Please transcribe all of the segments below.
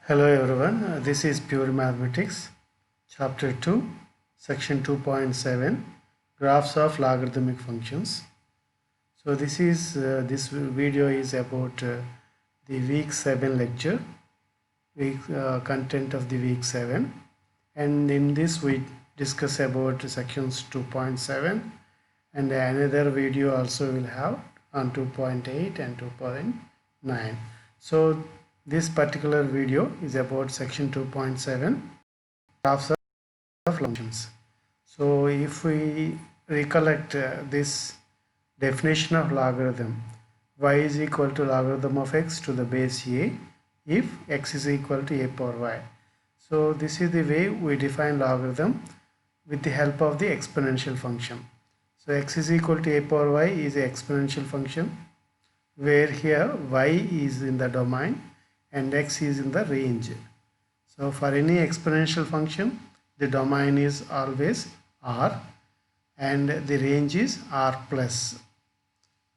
Hello everyone, this is Pure Mathematics, Chapter 2, Section 2.7, Graphs of Logarithmic Functions. So this video is about the week 7 lecture, content of the week 7, and in this we discuss about sections 2.7, and another video also will have on 2.8 and 2.9. So this particular video is about section 2.7, graphs of functions. So if we recollect this definition of logarithm, y is equal to logarithm of x to the base a if x is equal to a power y. So this is the way we define logarithm with the help of the exponential function. So x is equal to a power y is an exponential function where here y is in the domain and x is in the range. So for any exponential function, the domain is always r and the range is r plus.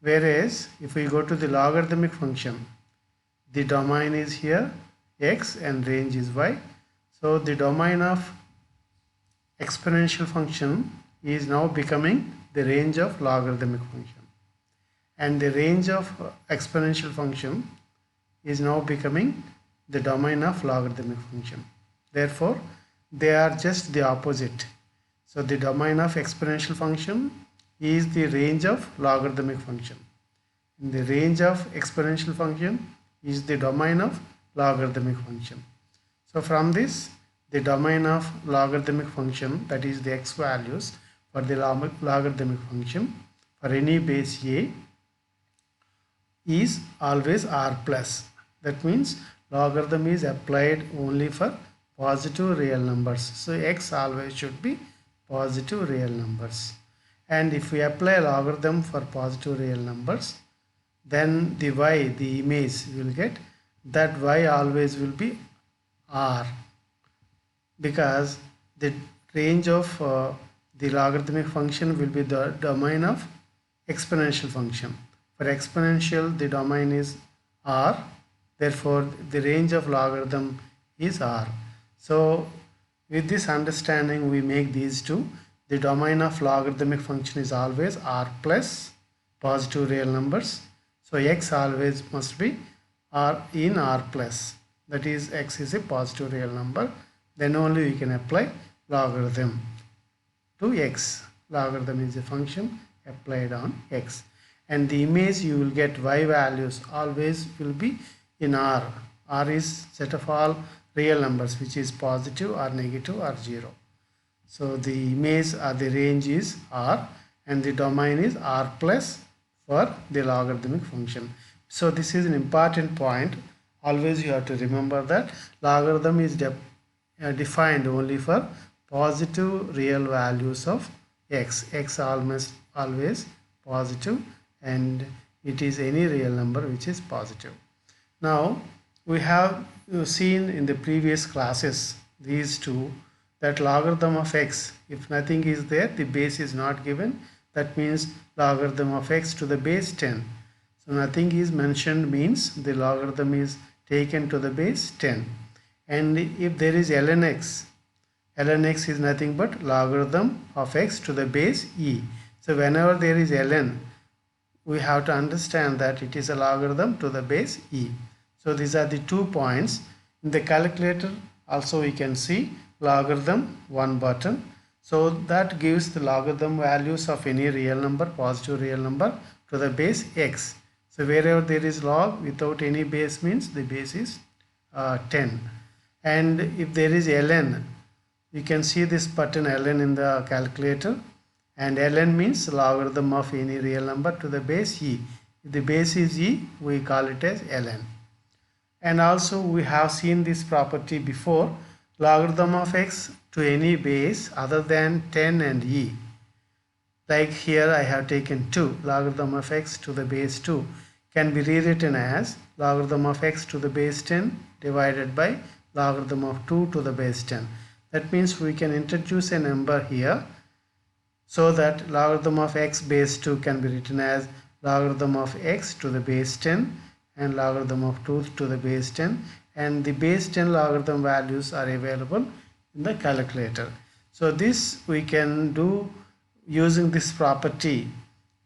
Whereas if we go to the logarithmic function, the domain is here x and range is y. So the domain of exponential function is now becoming the range of logarithmic function, and the range of exponential function is now becoming the domain of logarithmic function. Therefore, they are just the opposite. So the domain of exponential function is the range of logarithmic function. And the range of exponential function is the domain of logarithmic function. So from this, the domain of logarithmic function, that is the x values for the logarithmic function for any base a, is always r plus. That means logarithm is applied only for positive real numbers. So x always should be positive real numbers. And if we apply logarithm for positive real numbers, then the y, the image, will get that y always will be r, because the range of the logarithmic function will be the domain of exponential function. For exponential, the domain is r. Therefore, the range of logarithm is r. So, with this understanding, we make these two. The domain of logarithmic function is always r plus positive real numbers. So, x always must be r in r plus. That is, x is a positive real number. Then only we can apply logarithm to x. Logarithm is a function applied on x. And the image you will get y values always will be in r. R is set of all real numbers, which is positive or negative or 0. So the image or the range is r and the domain is r plus for the logarithmic function. So this is an important point. Always you have to remember that logarithm is defined only for positive real values of x. X almost always positive, and it is any real number which is positive. Now we have seen in the previous classes these two, that logarithm of x, if nothing is there, the base is not given, that means logarithm of x to the base 10. So nothing is mentioned means the logarithm is taken to the base 10. And if there is ln x is nothing but logarithm of x to the base e. So whenever there is ln, we have to understand that it is a logarithm to the base e. So these are the 2 points. In the calculator also we can see logarithm 1 button. So that gives the logarithm values of any real number, positive real number, to the base x. So wherever there is log without any base means the base is 10. And if there is ln, you can see this button ln in the calculator, and ln means logarithm of any real number to the base e. If the base is e, we call it as ln. And also we have seen this property before, logarithm of x to any base other than 10 and e. Like here I have taken 2, logarithm of x to the base 2 can be rewritten as logarithm of x to the base 10 divided by logarithm of 2 to the base 10. That means we can introduce a number here, so that logarithm of x base 2 can be written as logarithm of x to the base 10 and logarithm of 2 to the base 10, and the base 10 logarithm values are available in the calculator. So this we can do using this property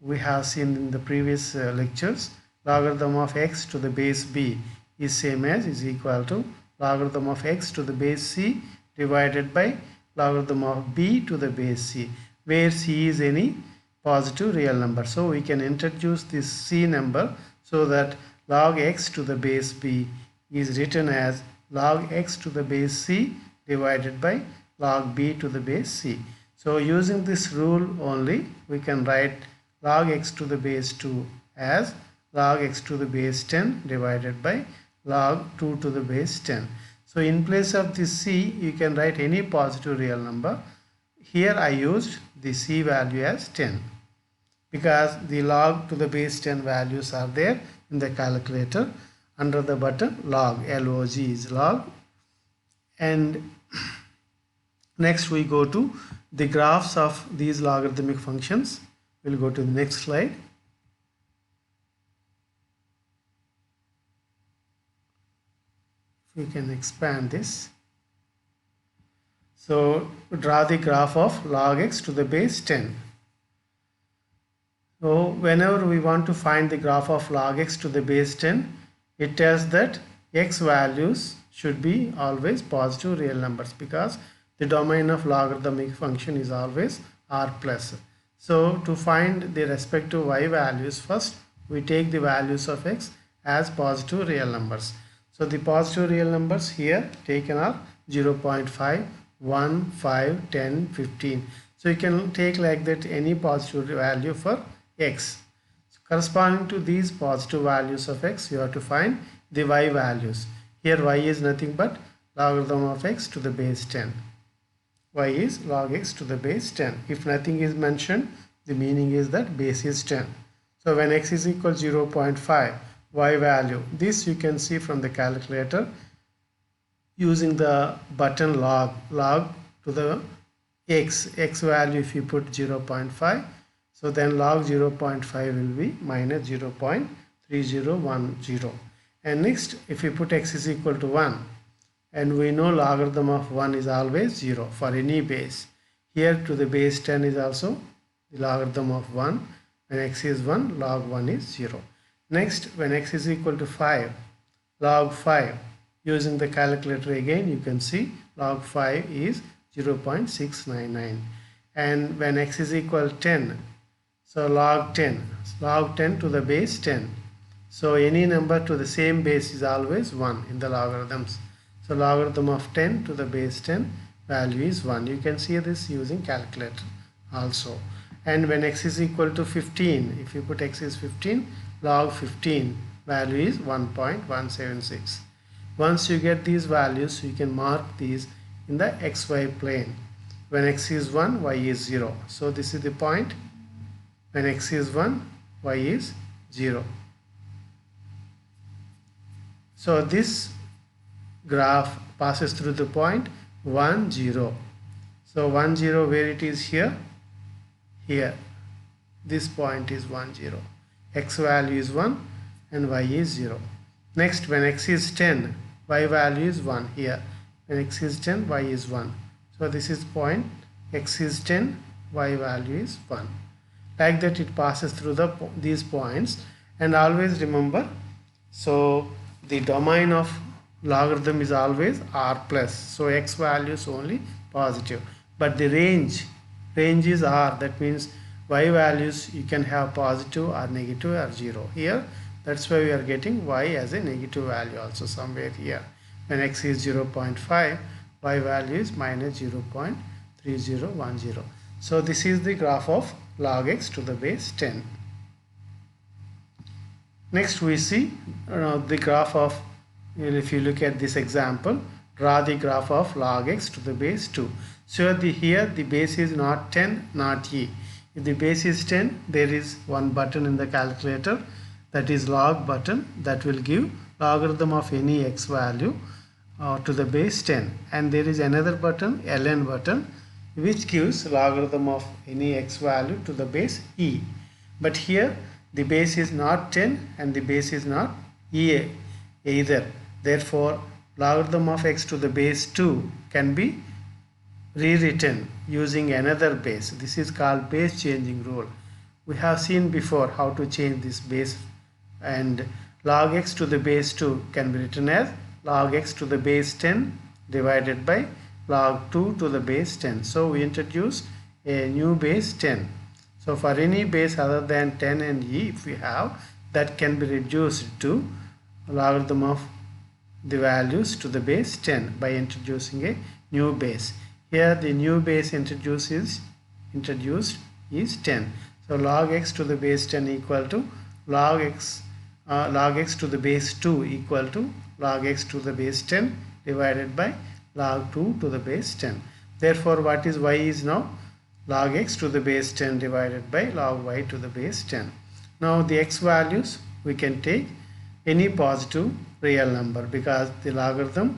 we have seen in the previous lectures. Logarithm of x to the base b is same as is equal to logarithm of x to the base c divided by logarithm of b to the base c, where c is any positive real number. So we can introduce this c number so that log x to the base b is written as log x to the base c divided by log b to the base c. So using this rule only, we can write log x to the base 2 as log x to the base 10 divided by log 2 to the base 10. So in place of this c, you can write any positive real number. Here I used the c value as 10 because the log to the base 10 values are there in the calculator under the button log. Log is log. And next we go to the graphs of these logarithmic functions. We'll go to the next slide. We can expand this. So draw the graph of log x to the base 10. So whenever we want to find the graph of log x to the base 10, it tells that x values should be always positive real numbers because the domain of logarithmic function is always r plus. So to find the respective y values, first we take the values of x as positive real numbers. So the positive real numbers here taken are 0.5, 1, 5, 10, 15. So you can take like that any positive value for x. So corresponding to these positive values of x, you have to find the y values. Here y is nothing but logarithm of x to the base 10. Y is log x to the base 10. If nothing is mentioned, the meaning is that base is 10. So when x is equal to 0.5, y value, this you can see from the calculator using the button log to the x value. If you put 0.5, so then log 0.5 will be minus 0.3010. And next, if you put x is equal to 1, and we know logarithm of 1 is always 0 for any base. Here to the base 10 is also the logarithm of 1. When x is 1, log 1 is 0. Next, when x is equal to 5, log 5, using the calculator again, you can see log 5 is 0.699. And when x is equal to 10, so log 10 to the base 10. So any number to the same base is always 1 in the logarithms. So logarithm of 10 to the base 10 value is 1. You can see this using calculator also. And when x is equal to 15, if you put x is 15, log 15 value is 1.176. Once you get these values, you can mark these in the xy plane. When x is 1, y is 0. So this is the point. When x is 1, y is 0. So this graph passes through the point 1, 0. So 1, 0, where it is here? Here. This point is 1, 0. X value is 1 and y is 0. Next, when x is 10, y value is 1 here. When x is 10, y is 1. So this is point, x is 10, y value is 1. Like that it passes through these points. And always remember, so the domain of logarithm is always r plus. So x value is only positive. But the range is r. That means y values you can have positive or negative or 0. Here, that's why we are getting y as a negative value also somewhere here. When x is 0.5, y value is minus 0.3010. So this is the graph of log x to the base 10. Next we see the graph of, if you look at this example, draw the graph of log x to the base 2. So here the base is not 10, not e. If the base is 10, there is one button in the calculator, that is log button, that will give logarithm of any x value to the base 10. And there is another button, ln button, which gives logarithm of any x value to the base e. But here the base is not 10 and the base is not e either. Therefore, logarithm of x to the base 2 can be rewritten using another base. This is called base changing rule. We have seen before how to change this base, and log x to the base 2 can be written as log x to the base 10 divided by log 2 to the base 10. So we introduce a new base 10. So for any base other than 10 and e, if we have, that can be reduced to logarithm of the values to the base 10 by introducing a new base. Here the new base introduced is 10. So log x to the base 10 equal to log x to the base 2 equal to log x to the base 10 divided by log 2 to the base 10. Therefore, what is y is now log x to the base 10 divided by log y to the base 10. Now the x values, we can take any positive real number because the logarithm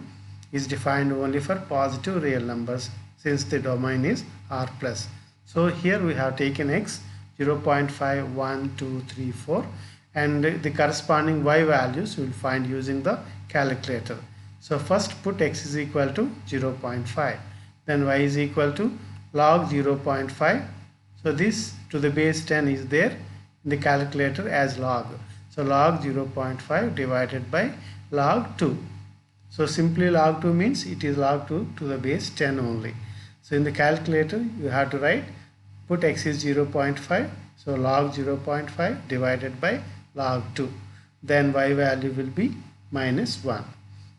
is defined only for positive real numbers since the domain is R plus. So here we have taken x 0.5, 1, 2, 3, 4, and the corresponding y values we will find using the calculator. So first put x is equal to 0.5, then y is equal to log 0.5. So this to the base 10 is there in the calculator as log. So log 0.5 divided by log 2. So simply log 2 means it is log 2 to the base 10 only. So in the calculator you have to write, put x is 0.5. So log 0.5 divided by log 2. Then y value will be minus 1.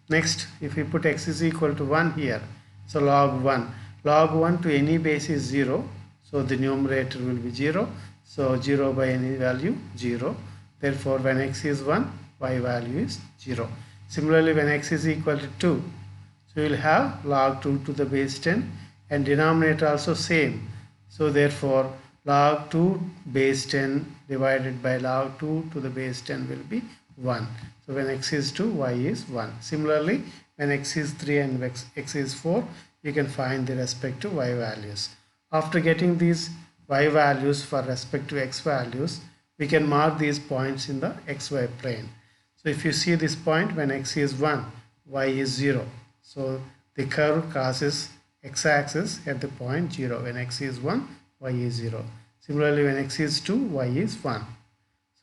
Next, if we put x is equal to 1 here, so log 1. Log 1 to any base is 0. So the numerator will be 0. So 0 by any value 0. Therefore when x is 1, y value is 0. Similarly when x is equal to 2, so you will have log 2 to the base 10 and denominator also same. So therefore log 2 base 10 divided by log 2 to the base 10 will be 1. So when x is 2, y is 1. Similarly when x is 3 and x is 4, you can find the respective y values. After getting these y values for respective x values, we can mark these points in the xy plane. So if you see this point, when x is 1, y is 0. So the curve crosses x-axis at the point 0. When x is 1, y is 0. Similarly when x is 2, y is 1.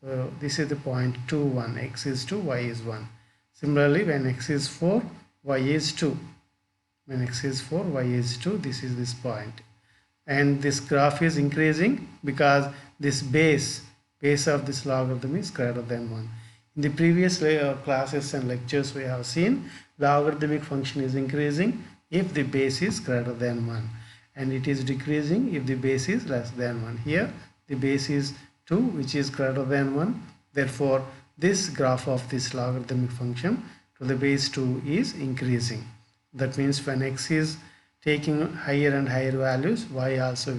So this is the point 2, 1. X is 2, y is 1. Similarly when x is 4, y is 2. When x is 4, y is 2. This is this point. And this graph is increasing because this base of this logarithm is greater than 1. In the previous classes and lectures we have seen logarithmic function is increasing if the base is greater than 1, and it is decreasing if the base is less than 1. Here the base is 2, which is greater than 1. Therefore this graph of this logarithmic function to the base 2 is increasing. That means when x is taking higher and higher values, y also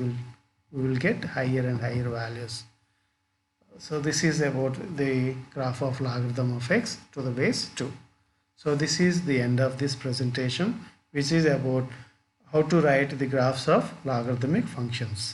will get higher and higher values. So this is about the graph of logarithm of x to the base 2. So this is the end of this presentation, which is about how to write the graphs of logarithmic functions.